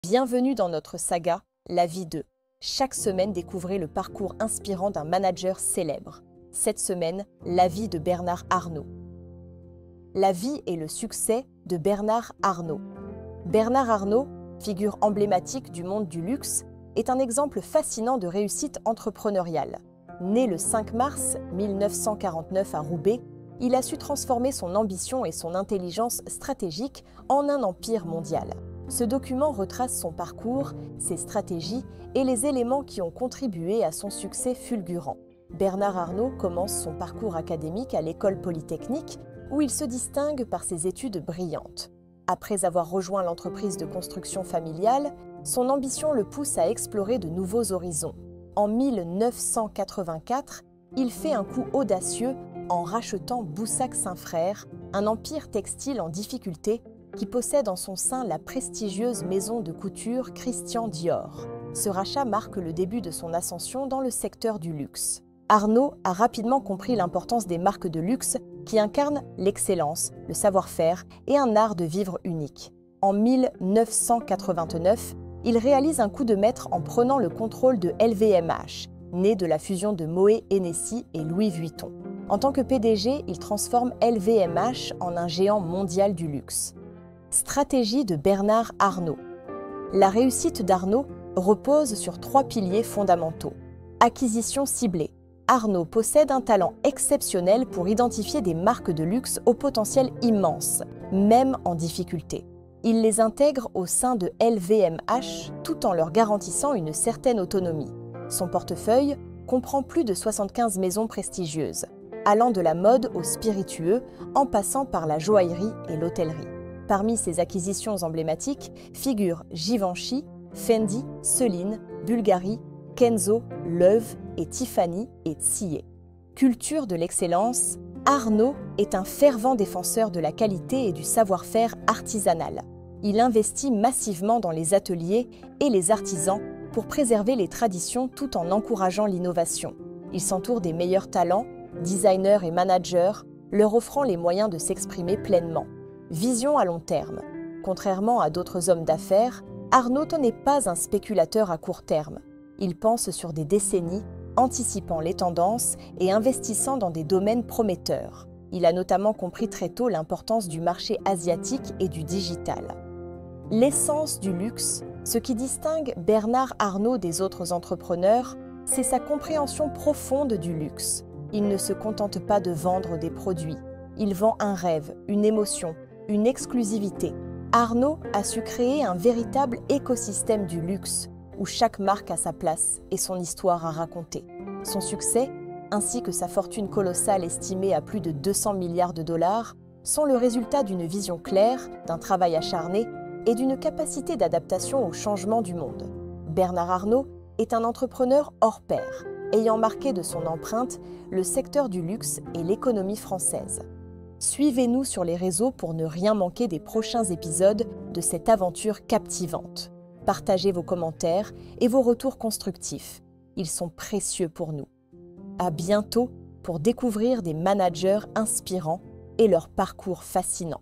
Bienvenue dans notre saga La vie de. Chaque semaine, découvrez le parcours inspirant d'un manager célèbre. Cette semaine, la vie de Bernard Arnault. La vie et le succès de Bernard Arnault. Bernard Arnault, figure emblématique du monde du luxe, est un exemple fascinant de réussite entrepreneuriale. Né le 5 mars 1949 à Roubaix, il a su transformer son ambition et son intelligence stratégique en un empire mondial. Ce document retrace son parcours, ses stratégies et les éléments qui ont contribué à son succès fulgurant. Bernard Arnault commence son parcours académique à l'École polytechnique, où il se distingue par ses études brillantes. Après avoir rejoint l'entreprise de construction familiale, son ambition le pousse à explorer de nouveaux horizons. En 1984, il fait un coup audacieux en rachetant Boussac-Saint-Frères, un empire textile en difficulté qui possède en son sein la prestigieuse maison de couture Christian Dior. Ce rachat marque le début de son ascension dans le secteur du luxe. Arnault a rapidement compris l'importance des marques de luxe qui incarnent l'excellence, le savoir-faire et un art de vivre unique. En 1989, il réalise un coup de maître en prenant le contrôle de LVMH, né de la fusion de Moet Hennessy et Louis Vuitton. En tant que PDG, il transforme LVMH en un géant mondial du luxe. Stratégie de Bernard Arnault. La réussite d'Arnault repose sur 3 piliers fondamentaux. Acquisition ciblée. Arnault possède un talent exceptionnel pour identifier des marques de luxe au potentiel immense, même en difficulté. Il les intègre au sein de LVMH tout en leur garantissant une certaine autonomie. Son portefeuille comprend plus de 75 maisons prestigieuses, allant de la mode au spiritueux en passant par la joaillerie et l'hôtellerie. Parmi ses acquisitions emblématiques figurent Givenchy, Fendi, Celine, Bulgari, Kenzo, Loewe et Tiffany et Tsier. Culture de l'excellence, Arnault est un fervent défenseur de la qualité et du savoir-faire artisanal. Il investit massivement dans les ateliers et les artisans pour préserver les traditions tout en encourageant l'innovation. Il s'entoure des meilleurs talents, designers et managers, leur offrant les moyens de s'exprimer pleinement. Vision à long terme. Contrairement à d'autres hommes d'affaires, Arnault n'est pas un spéculateur à court terme. Il pense sur des décennies, anticipant les tendances et investissant dans des domaines prometteurs. Il a notamment compris très tôt l'importance du marché asiatique et du digital. L'essence du luxe, ce qui distingue Bernard Arnault des autres entrepreneurs, c'est sa compréhension profonde du luxe. Il ne se contente pas de vendre des produits. Il vend un rêve, une émotion, une exclusivité. Arnault a su créer un véritable écosystème du luxe, où chaque marque a sa place et son histoire à raconter. Son succès, ainsi que sa fortune colossale estimée à plus de 200 milliards de dollars, sont le résultat d'une vision claire, d'un travail acharné et d'une capacité d'adaptation au changement du monde. Bernard Arnault est un entrepreneur hors pair, ayant marqué de son empreinte le secteur du luxe et l'économie française. Suivez-nous sur les réseaux pour ne rien manquer des prochains épisodes de cette aventure captivante. Partagez vos commentaires et vos retours constructifs. Ils sont précieux pour nous. À bientôt pour découvrir des managers inspirants et leur parcours fascinant.